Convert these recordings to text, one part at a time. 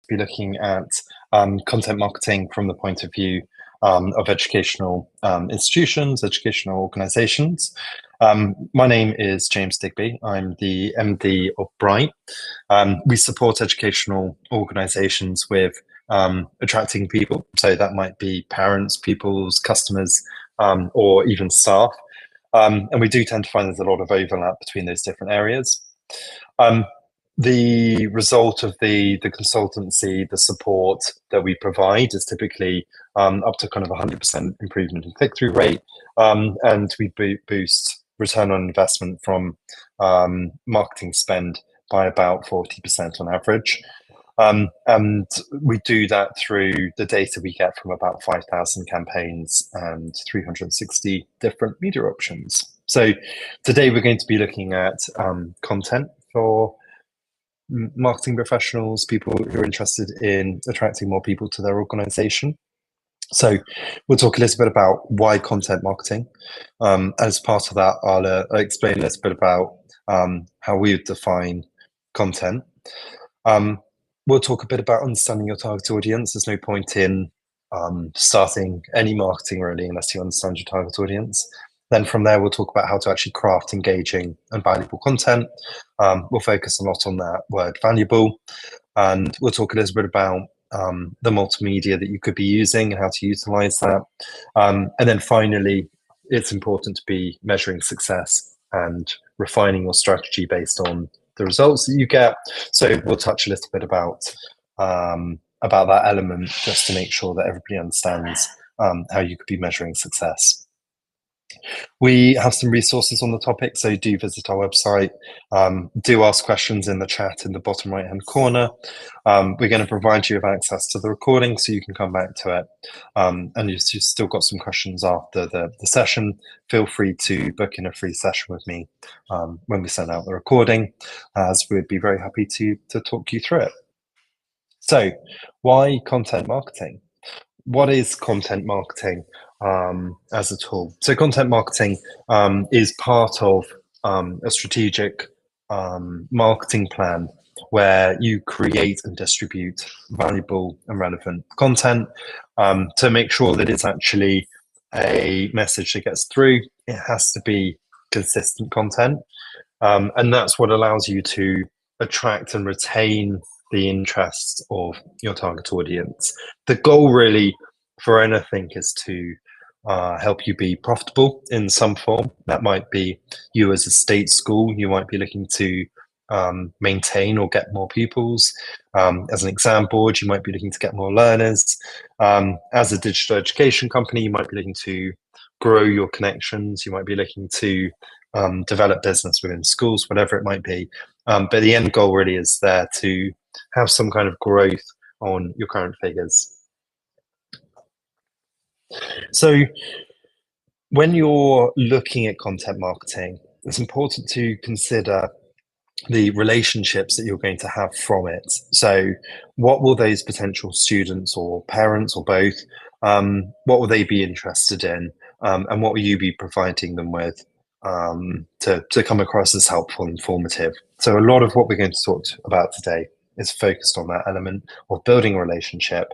be looking at content marketing from the point of view of educational institutions, educational organizations. My name is James Digby. I'm the MD of Bright. We support educational organizations with attracting people. So that might be parents, pupils, customers, or even staff. And we do tend to find there's a lot of overlap between those different areas. The result of the consultancy, the support that we provide is typically up to kind of 100% improvement in click-through rate, and we boost return on investment from marketing spend by about 40% on average. And we do that through the data we get from about 5,000 campaigns and 360 different media options. So today we're going to be looking at content for marketing professionals, people who are interested in attracting more people to their organization. So we'll talk a little bit about why content marketing. As part of that, I'll explain a little bit about how we would define content. We'll talk a bit about understanding your target audience. There's no point in starting any marketing really unless you understand your target audience. Then from there, we'll talk about how to actually craft engaging and valuable content. We'll focus a lot on that word valuable. And we'll talk a little bit about the multimedia that you could be using and how to utilize that. And then finally, it's important to be measuring success and refining your strategy based on the results that you get. So we'll touch a little bit about that element just to make sure that everybody understands how you could be measuring success. We have some resources on the topic, so do visit our website. Do ask questions in the chat in the bottom right-hand corner. We're going to provide you with access to the recording so you can come back to it. And if you've still got some questions after the session, feel free to book in a free session with me when we send out the recording, as we'd be very happy to talk you through it. So why content marketing? What is content marketing as a tool? So content marketing is part of a strategic marketing plan where you create and distribute valuable and relevant content to make sure that it's actually a message that gets through. It has to be consistent content, and that's what allows you to attract and retain the interests of your target audience. The goal really for anything is to help you be profitable in some form. That might be you as a state school, you might be looking to maintain or get more pupils. As an exam board, you might be looking to get more learners. As a digital education company, you might be looking to grow your connections. You might be looking to develop business within schools, whatever it might be. But the end goal really is there to have some kind of growth on your current figures. So when you're looking at content marketing, it's important to consider the relationships that you're going to have from it. So what will those potential students or parents or both, what will they be interested in? And what will you be providing them with to come across as helpful and informative? So a lot of what we're going to talk about today is focused on that element of building a relationship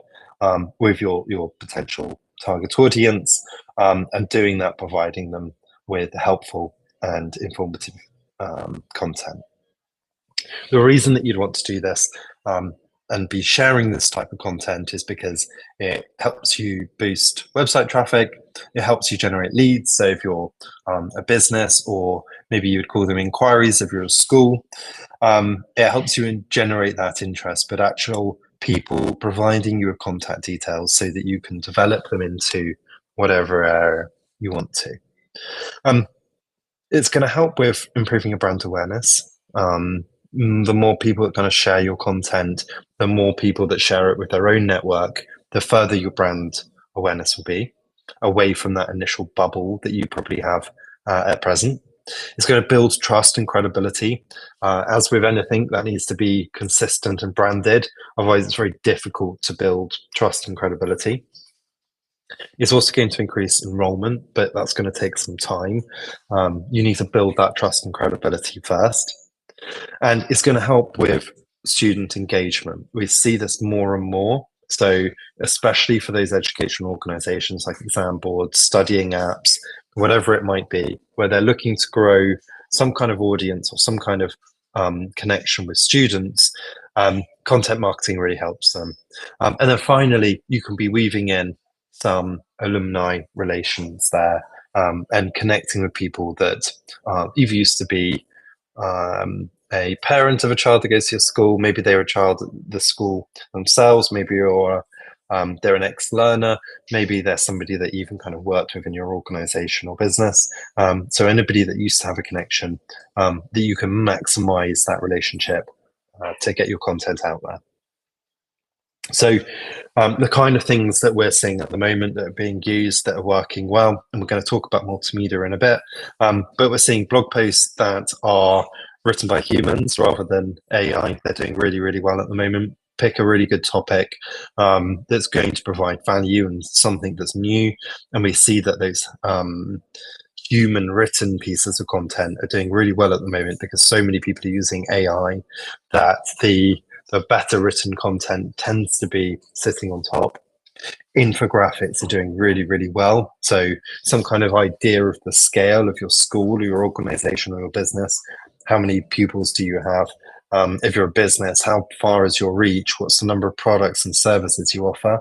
with your potential target audience, and doing that, providing them with helpful and informative content. The reason that you'd want to do this and be sharing this type of content is because it helps you boost website traffic, it helps you generate leads. So if you're a business, or maybe you would call them inquiries if you're a school, it helps you generate that interest, but actual people providing you with contact details so that you can develop them into whatever area you want to. It's going to help with improving your brand awareness. The more people that kind of share your content, the more people that share it with their own network, the further your brand awareness will be, away from that initial bubble that you probably have at present. It's going to build trust and credibility. As with anything, that needs to be consistent and branded. Otherwise, it's very difficult to build trust and credibility. It's also going to increase enrollment, but that's going to take some time. You need to build that trust and credibility first. And it's going to help with student engagement. We see this more and more. So, especially for those educational organizations like exam boards, studying apps, whatever it might be, where they're looking to grow some kind of audience or some kind of connection with students, content marketing really helps them. And then finally, you can be weaving in some alumni relations there, and connecting with people that either used to be a parent of a child that goes to your school. Maybe they're a child at the school themselves. Maybe they're an ex-learner. Maybe they're somebody that you even kind of worked with in your organization or business. So anybody that used to have a connection, that you can maximize that relationship to get your content out there. So the kind of things that we're seeing at the moment that are being used that are working well, and we're going to talk about multimedia in a bit, but we're seeing blog posts that are written by humans rather than AI. They're doing really, really well at the moment. Pick a really good topic that's going to provide value and something that's new. And we see that those human written pieces of content are doing really well at the moment because so many people are using AI that the better written content tends to be sitting on top. Infographics are doing really, really well. So some kind of idea of the scale of your school, or your organization, or your business. How many pupils do you have? If you're a business, how far is your reach? What's the number of products and services you offer?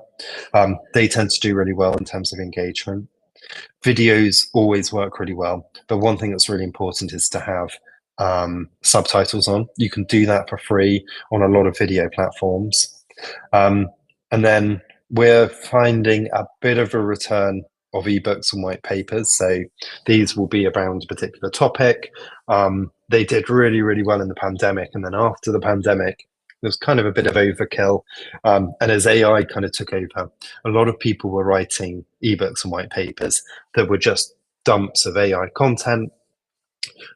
They tend to do really well in terms of engagement. Videos always work really well, but one thing that's really important is to have subtitles on. You can do that for free on a lot of video platforms. And then we're finding a bit of a return of ebooks and white papers. So these will be around a particular topic. They did really, really well in the pandemic. And then after the pandemic, there was kind of a bit of overkill. And as AI kind of took over, a lot of people were writing ebooks and white papers that were just dumps of AI content.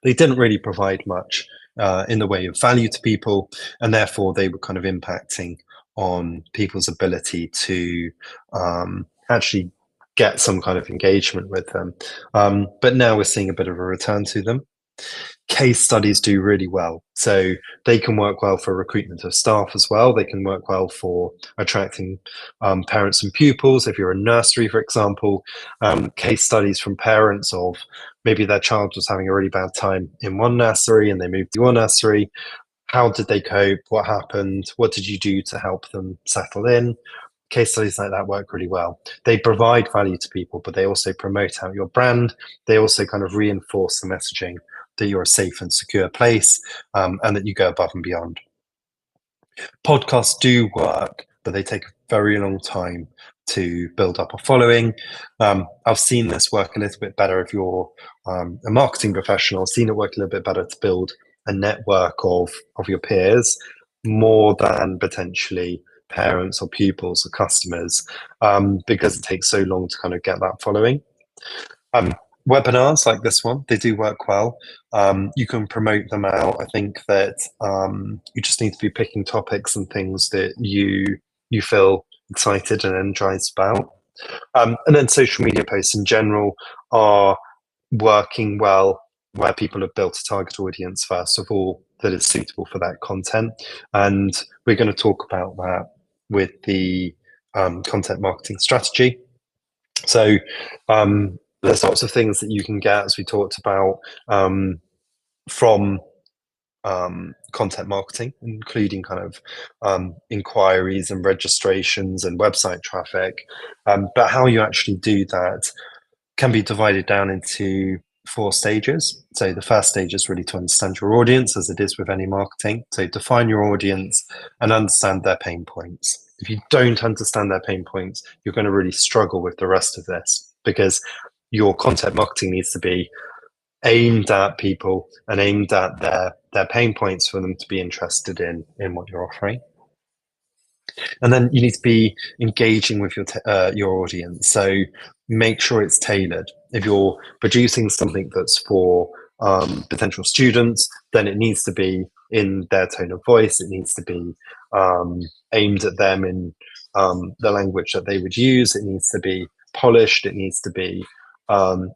They didn't really provide much in the way of value to people, and therefore they were kind of impacting on people's ability to actually get some kind of engagement with them. But now we're seeing a bit of a return to them. Case studies do really well. So they can work well for recruitment of staff as well. They can work well for attracting parents and pupils. If you're a nursery, for example, case studies from parents of maybe their child was having a really bad time in one nursery and they moved to your nursery. How did they cope? What happened? What did you do to help them settle in? Case studies like that work really well. They provide value to people, but they also promote out your brand. They also kind of reinforce the messaging that you're a safe and secure place, and that you go above and beyond. Podcasts do work, but they take a very long time to build up a following. I've seen this work a little bit better if you're a marketing professional. I've seen it work a little bit better to build a network of your peers more than potentially parents or pupils or customers, because it takes so long to kind of get that following. Webinars like this one, they do work well. You can promote them out. I think that you just need to be picking topics and things that you feel excited and energized about. And then social media posts in general are working well where people have built a target audience, first of all, that is suitable for that content. And we're going to talk about that with the content marketing strategy. So there's lots of things that you can get, as we talked about, from content marketing, including kind of inquiries and registrations and website traffic. But how you actually do that can be divided down into 4 stages. So the first stage is really to understand your audience, as it is with any marketing. So define your audience and understand their pain points. If you don't understand their pain points, you're going to really struggle with the rest of this, because your content marketing needs to be aimed at people and aimed at their pain points for them to be interested in what you're offering. And then you need to be engaging with your audience. So make sure it's tailored. If you're producing something that's for potential students, then it needs to be in their tone of voice. It needs to be aimed at them in the language that they would use. It needs to be polished. It needs to be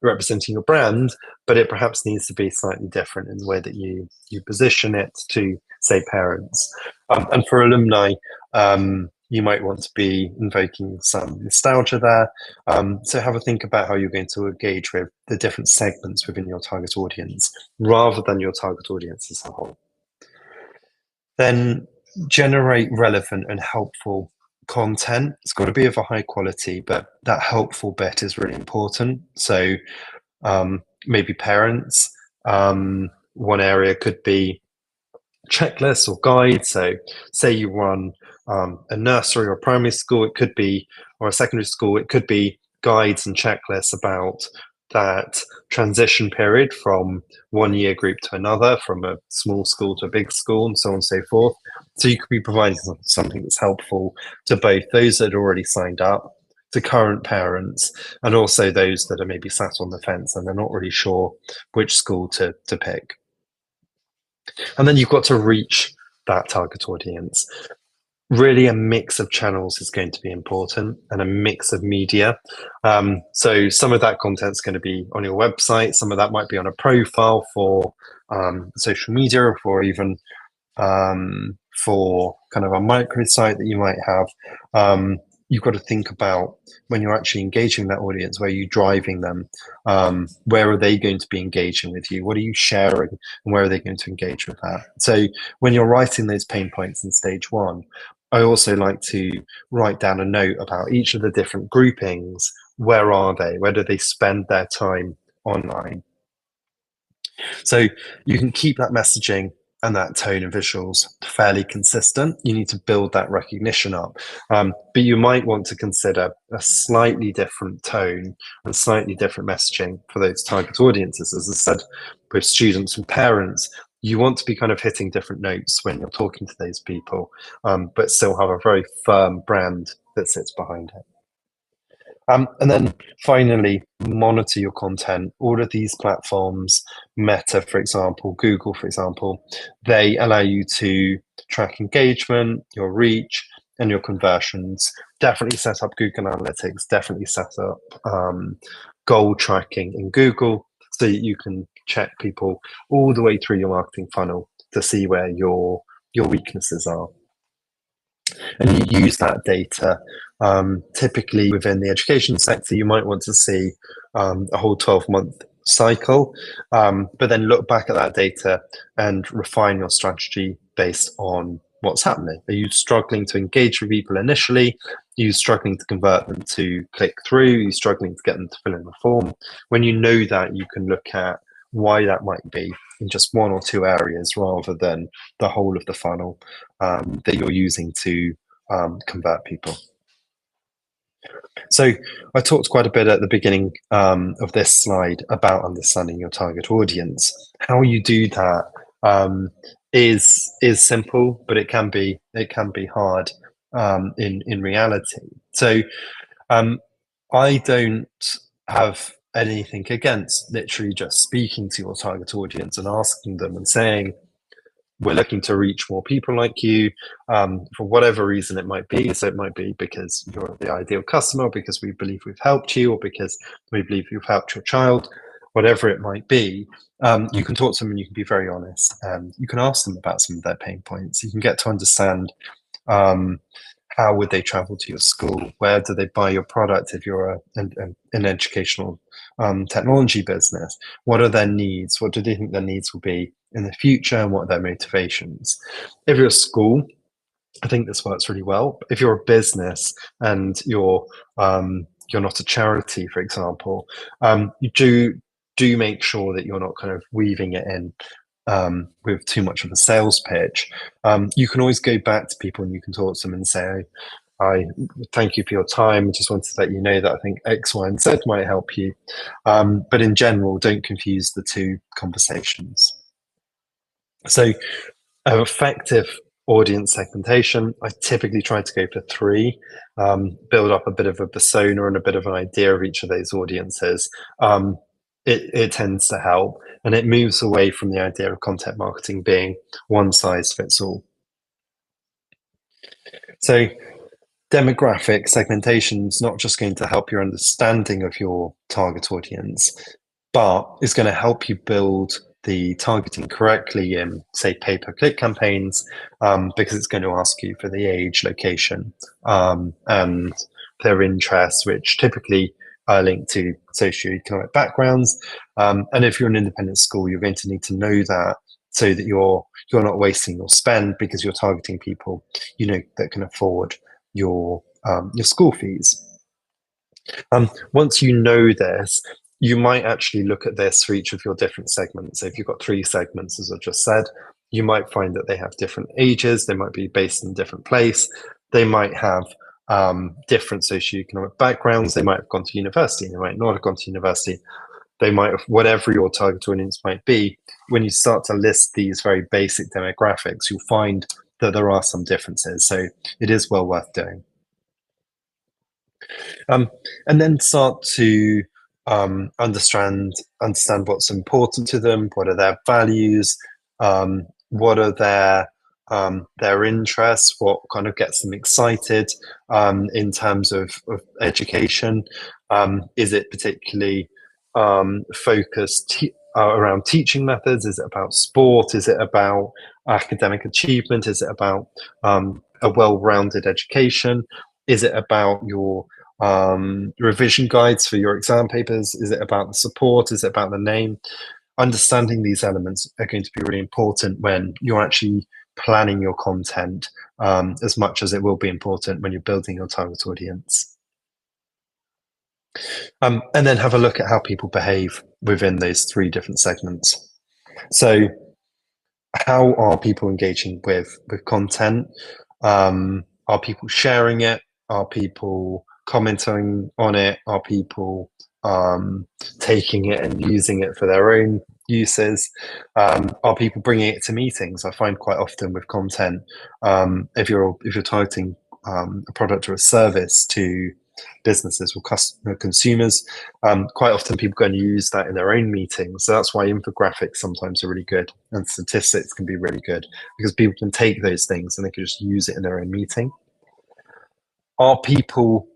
representing your brand, but it perhaps needs to be slightly different in the way that you position it to, say, parents. And for alumni, you might want to be invoking some nostalgia there. So have a think about how you're going to engage with the different segments within your target audience, rather than your target audience as a whole. Then generate relevant and helpful content. It's got to be of a high quality, but that helpful bit is really important. So maybe parents. One area could be checklists or guides. So say you run a nursery or primary school, it could be, or a secondary school, it could be guides and checklists about that transition period from one year group to another, from a small school to a big school, and so on and so forth. So you could be providing something that's helpful to both those that are already signed up, to current parents, and also those that are maybe sat on the fence and they're not really sure which school to pick. And then you've got to reach that target audience. Really, a mix of channels is going to be important, and a mix of media. So some of that content is going to be on your website. Some of that might be on a profile for social media, or for even for kind of a microsite that you might have. You've got to think about, when you're actually engaging that audience, where are you driving them? Where are they going to be engaging with you? What are you sharing? And where are they going to engage with that? So when you're writing those pain points in stage one, I also like to write down a note about each of the different groupings. Where are they? Where do they spend their time online? So you can keep that messaging and that tone and visuals fairly consistent. You need to build that recognition up. But you might want to consider a slightly different tone and slightly different messaging for those target audiences. As I said, with students and parents, you want to be kind of hitting different notes when you're talking to those people, but still have a very firm brand that sits behind it. And then finally, monitor your content. All of these platforms, Meta, for example, Google, for example, they allow you to track engagement, your reach, and your conversions. Definitely set up Google Analytics, definitely set up goal tracking in Google, so that you can check people all the way through your marketing funnel to see where your weaknesses are. And you use that data. Typically within the education sector, you might want to see a whole 12-month cycle, but then look back at that data and refine your strategy based on what's happening. Are you struggling to engage with people initially? Are you struggling to convert them to click through? Are you struggling to get them to fill in the form? When you know that, you can look at why that might be in just one or two areas, rather than the whole of the funnel that you're using to convert people. So I talked quite a bit at the beginning of this slide about understanding your target audience. How you do that is simple, but it can be hard in reality. So I don't have anything against literally just speaking to your target audience and asking them and saying, we're looking to reach more people like you, for whatever reason it might be. So it might be because you're the ideal customer, because we believe we've helped you, or because we believe you've helped your child, whatever it might be. You can talk to them and you can be very honest. You can ask them about some of their pain points. You can get to understand how would they travel to your school? Where do they buy your product if you're an educational technology business? What are their needs? What do they think their needs will be in the future, and what are their motivations? If you're a school, I think this works really well. If you're a business and you're not a charity, for example, you do make sure that you're not kind of weaving it in with too much of a sales pitch. You can always go back to people and you can talk to them and say, I thank you for your time. I just wanted to let you know that I think X, Y, and Z might help you. But in general, don't confuse the two conversations. So effective audience segmentation, I typically try to go for 3, build up a bit of a persona and a bit of an idea of each of those audiences. It tends to help, and it moves away from the idea of content marketing being one size fits all. So demographic segmentation is not just going to help your understanding of your target audience, but it's going to help you build the targeting correctly in, say, pay-per-click campaigns, because it's going to ask you for the age, location, and their interests, which typically are linked to socioeconomic backgrounds. And if you're an independent school, you're going to need to know that so that you're not wasting your spend because you're targeting people that can afford your school fees. Once you know this, you might actually look at this for each of your different segments. So if you've got 3 segments, as I just said, you might find that they have different ages, they might be based in a different place, they might have different socioeconomic backgrounds, they might have gone to university, they might not have gone to university, they might have, whatever your target audience might be. When you start to list these very basic demographics, you'll find that there are some differences. So it is well worth doing. And then start to understand what's important to them, what are their values, what are their interests, what kind of gets them excited in terms of education. Is it particularly focused around teaching methods? Is it about sport? Is it about academic achievement? Is it about a well-rounded education? Is it about your revision guides for your exam papers? Is it about the support? Is it about the name? Understanding these elements are going to be really important when you're actually planning your content, as much as it will be important when you're building your target audience. And then have a look at how people behave within those 3 different segments. So how are people engaging with content? Are people sharing it? Are people commenting on it? Are people taking it and using it for their own uses? Are people bringing it to meetings? I find quite often with content, if you're targeting a product or a service to businesses or consumers, quite often people are going to use that in their own meetings. So that's why infographics sometimes are really good, and statistics can be really good, because people can take those things and they can just use it in their own meeting. Are people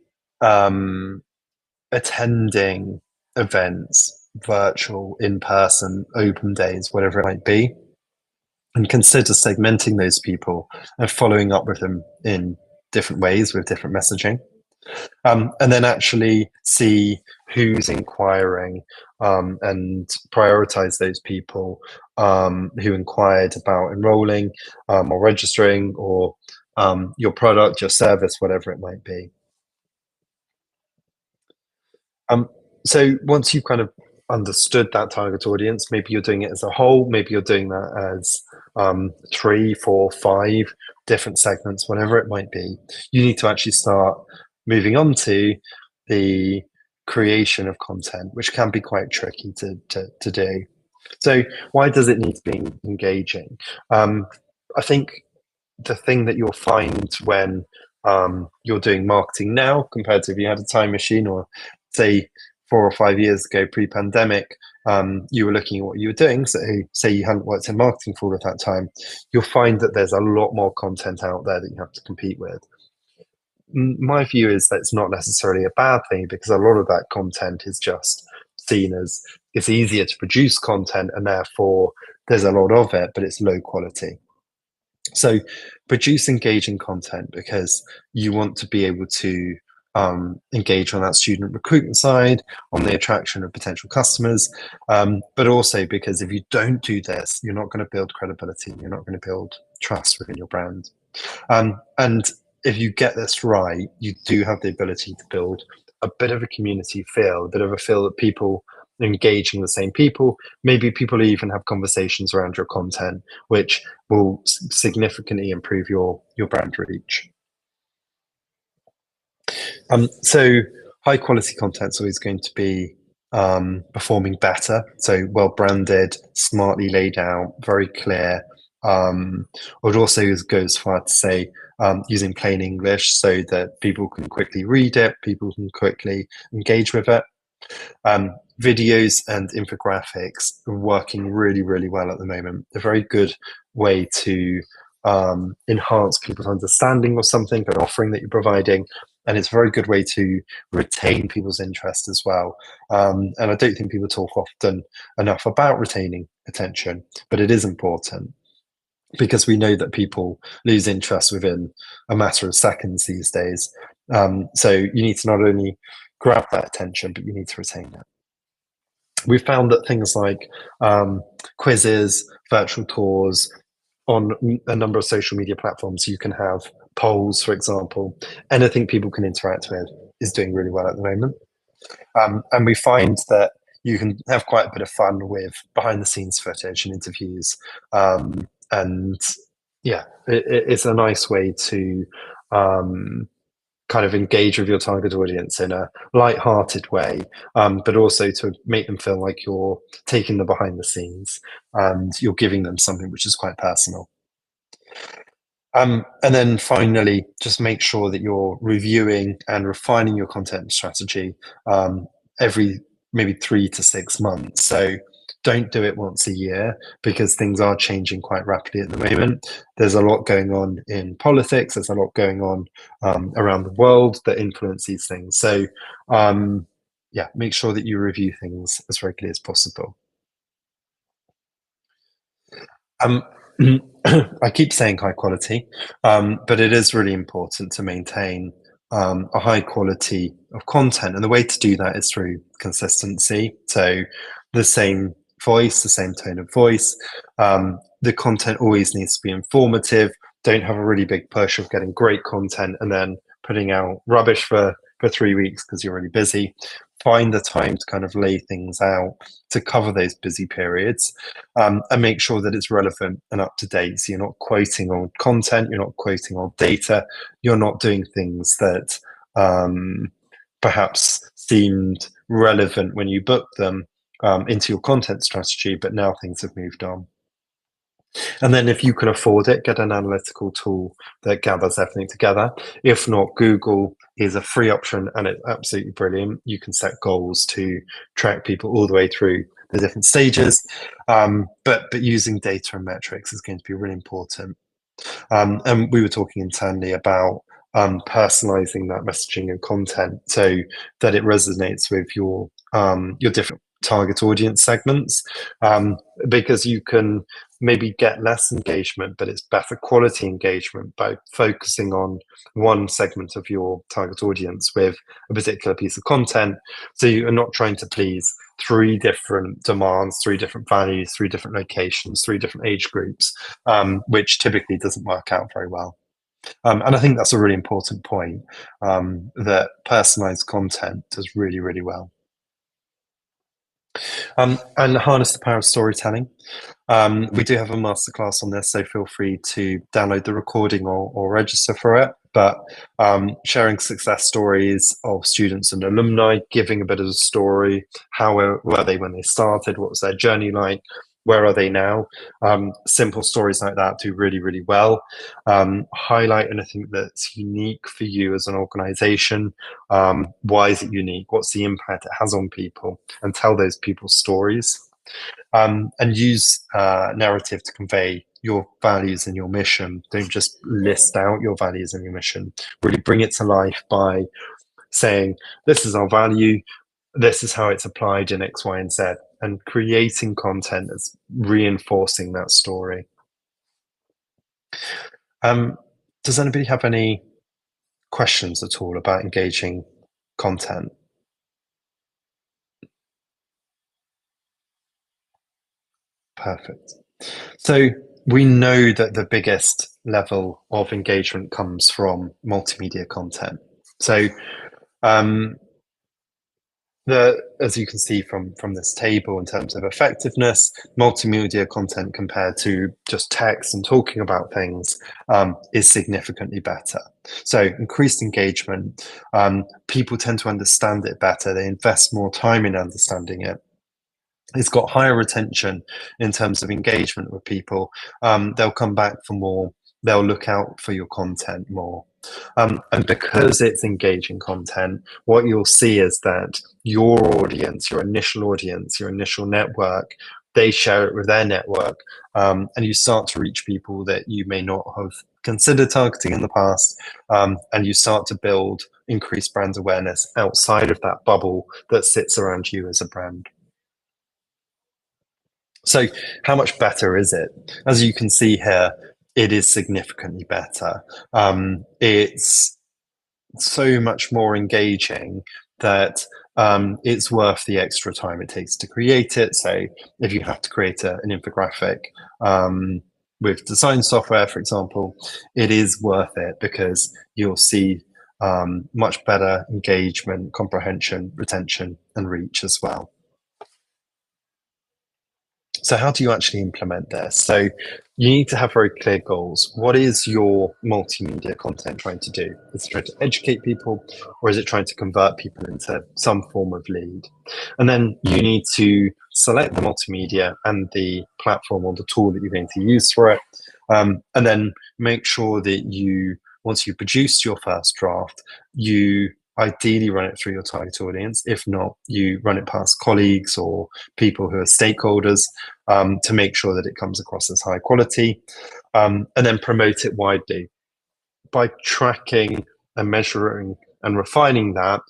attending events, virtual, in person, open days, whatever it might be? And consider segmenting those people and following up with them in different ways with different messaging. And then actually see who's inquiring, and prioritize those people who inquired about enrolling or registering, or your product, your service, whatever it might be. So once you've kind of understood that target audience, maybe you're doing it as a whole, maybe you're doing that as 3, 4, 5 different segments, whatever it might be, you need to actually start moving on to the creation of content, which can be quite tricky to do. So why does it need to be engaging? I think the thing that you'll find when you're doing marketing now compared to if you had a time machine, or say 4 or 5 years ago pre-pandemic, you were looking at what you were doing, so say you hadn't worked in marketing for all of that time, you'll find that there's a lot more content out there that you have to compete with. My view is that it's not necessarily a bad thing, because a lot of that content is just seen as it's easier to produce content, and therefore there's a lot of it, but it's low quality. So produce engaging content because you want to be able to engage on that student recruitment side, on the attraction of potential customers, but also because if you don't do this, you're not going to build credibility, you're not going to build trust within your brand. And if you get this right, you do have the ability to build a bit of a community feel, a bit of a feel that people are engaging the same people. Maybe people even have conversations around your content, which will significantly improve your brand reach. So high quality content is always going to be performing better. So well branded, smartly laid out, very clear. I would also go as far to say using plain English so that people can quickly read it, people can quickly engage with it. Videos and infographics are working really, really well at the moment. A very good way to enhance people's understanding of something, an offering that you're providing. And it's a very good way to retain people's interest as well. And I don't think people talk often enough about retaining attention, but it is important because we know that people lose interest within a matter of seconds these days. So you need to not only grab that attention, but you need to retain it. We've found that things like quizzes, virtual tours on a number of social media platforms, you can have polls, for example, anything people can interact with is doing really well at the moment. And we find that you can have quite a bit of fun with behind the scenes footage and interviews. And yeah, it's a nice way to kind of engage with your target audience in a light-hearted way, but also to make them feel like you're taking them behind the scenes and you're giving them something which is quite personal. And then finally, just make sure that you're reviewing and refining your content strategy every maybe 3 to 6 months. So don't do it once a year because things are changing quite rapidly at the moment. There's a lot going on in politics. There's a lot going on around the world that influence these things. So yeah, make sure that you review things as regularly as possible. Um, I keep saying high quality, but it is really important to maintain a high quality of content. And the way to do that is through consistency. So the same voice, the same tone of voice. The content always needs to be informative. Don't have a really big push of getting great content and then putting out rubbish for 3 weeks because you're really busy. Find the time to kind of lay things out to cover those busy periods, and make sure that it's relevant and up to date. So you're not quoting old content, you're not quoting old data, you're not doing things that perhaps seemed relevant when you booked them into your content strategy, but now things have moved on. And then if you can afford it, get an analytical tool that gathers everything together. If not, Google is a free option and it's absolutely brilliant. You can set goals to track people all the way through the different stages. But using data and metrics is going to be really important. And we were talking internally about personalizing that messaging and content so that it resonates with your different target audience segments, because you can maybe get less engagement, but it's better quality engagement by focusing on one segment of your target audience with a particular piece of content. So you are not trying to please 3 different demands, 3 different values, 3 different locations, 3 different age groups, which typically doesn't work out very well. And I think that's a really important point, that personalized content does really, really well. And harness the power of storytelling. We do have a masterclass on this, so feel free to download the recording or register for it. But sharing success stories of students and alumni, giving a bit of a story, how were they when they started, what was their journey like, where are they now? Simple stories like that do really, really well. Highlight anything that's unique for you as an organization. Why is it unique? What's the impact it has on people? And tell those people's stories. And use narrative to convey your values and your mission. Don't just list out your values and your mission. Really bring it to life by saying, this is our value, this is how it's applied in X, Y, and Z, and creating content that's reinforcing that story. Does anybody have any questions at all about engaging content? Perfect. So we know that the biggest level of engagement comes from multimedia content. So as you can see from this table in terms of effectiveness, multimedia content compared to just text and talking about things is significantly better. So increased engagement, people tend to understand it better. They invest more time in understanding it. It's got higher retention in terms of engagement with people. They'll come back for more. They'll look out for your content more. And because it's engaging content, what you'll see is that your audience, your initial network, they share it with their network, and you start to reach people that you may not have considered targeting in the past, and you start to build increased brand awareness outside of that bubble that sits around you as a brand. So how much better is it? As you can see here, it is significantly better. It's so much more engaging that it's worth the extra time it takes to create it. So if you have to create an infographic with design software, for example, it is worth it because you'll see much better engagement, comprehension, retention, and reach as well. So how do you actually implement this? So you need to have very clear goals. What is your multimedia content trying to do? Is it trying to educate people, or is it trying to convert people into some form of lead? And then you need to select the multimedia and the platform or the tool that you're going to use for it. And then make sure that once you've produced your first draft, you ideally run it through your target audience. If not, you run it past colleagues or people who are stakeholders to make sure that it comes across as high quality, and then promote it widely. By tracking and measuring and refining that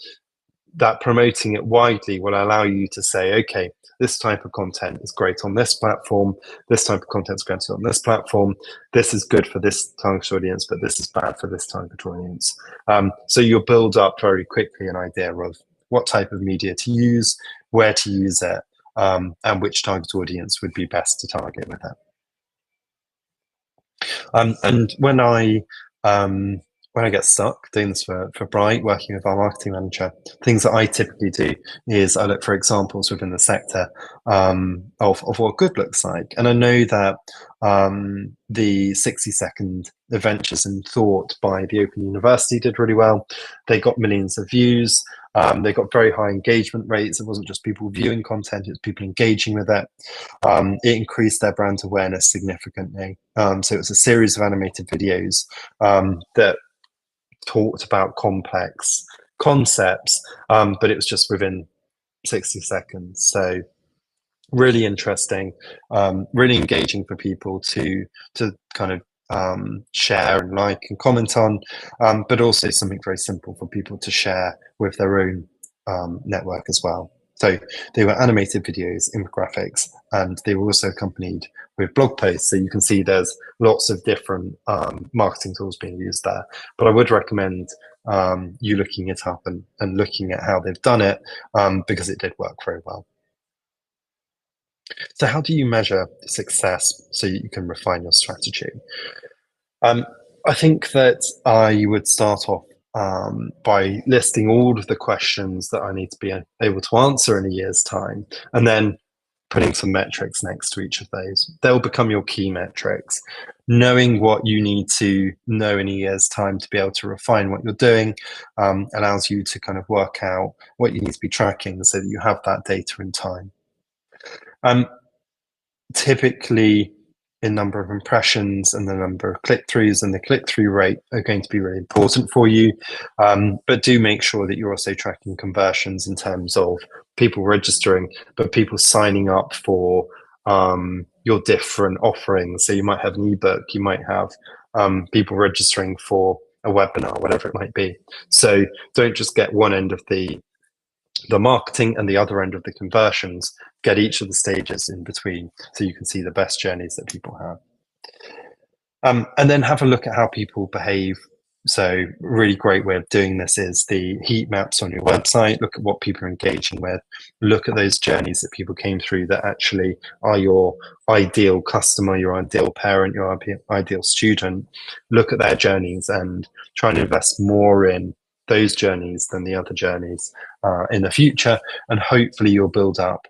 promoting it widely will allow you to say, okay, this type of content is great on this platform, this type of content is great on this platform, this is good for this target audience, but this is bad for this target audience. So you'll build up very quickly an idea of what type of media to use, where to use it, and which target audience would be best to target with it. And when I get stuck doing this for Bright, working with our marketing manager, things that I typically do is I look for examples within the sector of what good looks like. And I know that the 60-second Adventures in Thought by the Open University did really well. They got millions of views. They got very high engagement rates. It wasn't just people viewing content, it was people engaging with it. It increased their brand awareness significantly. So it was a series of animated videos that talked about complex concepts, but it was just within 60 seconds. So really interesting, really engaging for people to kind of share and like and comment on, but also something very simple for people to share with their own network as well. So they were animated videos, infographics, and they were also accompanied with blog posts. So you can see there's lots of different marketing tools being used there. But I would recommend you looking it up and looking at how they've done it, because it did work very well. So how do you measure success so you can refine your strategy? I think that I would start off by listing all of the questions that I need to be able to answer in a year's time, and then putting some metrics next to each of those. They'll become your key metrics. Knowing what you need to know in a year's time to be able to refine what you're doing allows you to kind of work out what you need to be tracking so that you have that data in time. Typically, in number of impressions and the number of click-throughs and the click-through rate are going to be really important for you. But do make sure that you're also tracking conversions in terms of people registering, but people signing up for your different offerings. So you might have an ebook, you might have people registering for a webinar, whatever it might be. So don't just get one end of the marketing and the other end of the conversions, get each of the stages in between so you can see the best journeys that people have. And then have a look at how people behave. So really great way of doing this is the heat maps on your website. Look at what people are engaging with. Look at those journeys that people came through that actually are your ideal customer, your ideal parent, your ideal student. Look at their journeys and try and invest more in those journeys than the other journeys in the future. And hopefully you'll build up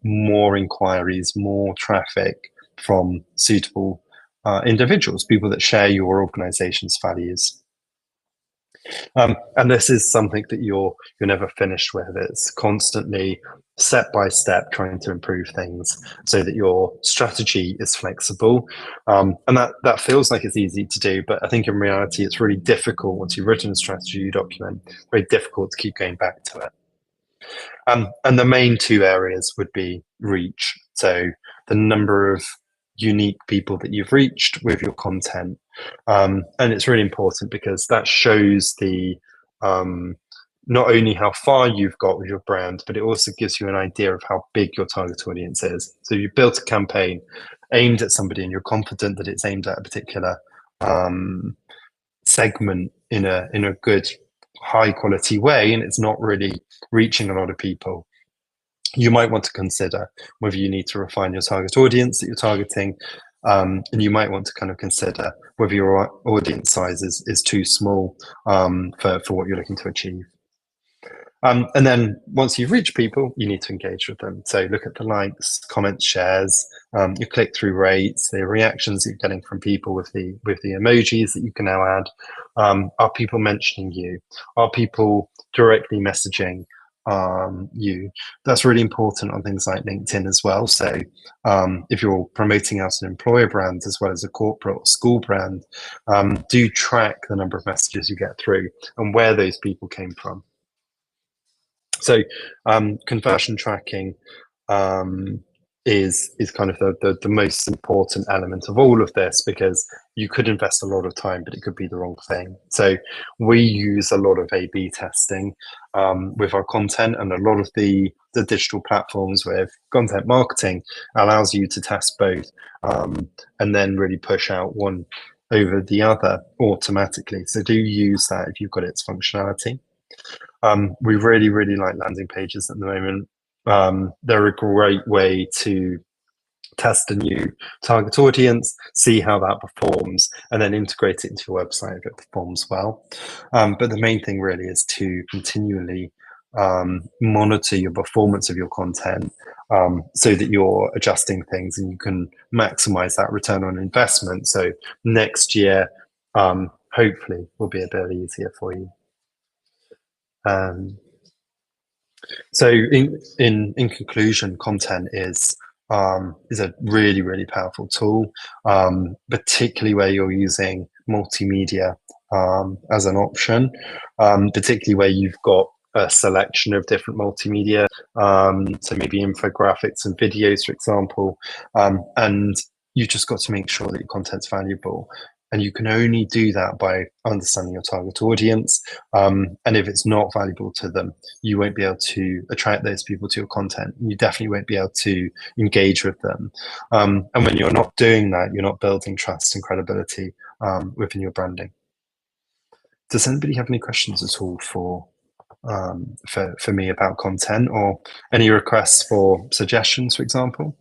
more inquiries, more traffic from suitable individuals, people that share your organization's values. And this is something that you're never finished with. It's constantly step by step trying to improve things so that your strategy is flexible. And that feels like it's easy to do, but I think in reality it's really difficult. Once you've written a strategy document, very difficult to keep going back to it. And the main two areas would be reach So the number of unique people that you've reached with your content. And it's really important because that shows the not only how far you've got with your brand, but it also gives you an idea of how big your target audience is. So you built a campaign aimed at somebody and you're confident that it's aimed at a particular segment in a good, high quality way, and it's not really reaching a lot of people. You might want to consider whether you need to refine your target audience that you're targeting. And you might want to kind of consider whether your audience size is too small for what you're looking to achieve. And then once you've reached people, you need to engage with them. So look at the likes, comments, shares, your click-through rates, the reactions that you're getting from people with the emojis that you can now add. Are people mentioning you? Are people directly messaging you? That's really important on things like LinkedIn as well. So if you're promoting out an employer brand as well as a corporate or school brand, do track the number of messages you get through and where those people came from. So conversion tracking is kind of the most important element of all of this, because you could invest a lot of time, but it could be the wrong thing. So we use a lot of A/B testing with our content, and a lot of the digital platforms with content marketing allows you to test both and then really push out one over the other automatically. So do use that if you've got its functionality. We really, really like landing pages at the moment. They're a great way to test a new target audience, see how that performs, and then integrate it into your website if it performs well. But the main thing really is to continually monitor your performance of your content so that you're adjusting things and you can maximize that return on investment. So next year, hopefully, will be a bit easier for you. So in conclusion, content is a really, really powerful tool, particularly where you're using multimedia as an option, particularly where you've got a selection of different multimedia, so maybe infographics and videos, for example, and you've just got to make sure that your content's valuable. And you can only do that by understanding your target audience. And if it's not valuable to them, you won't be able to attract those people to your content. You definitely won't be able to engage with them. And when you're not doing that, you're not building trust and credibility within your branding. Does anybody have any questions at all for me about content, or any requests for suggestions, for example?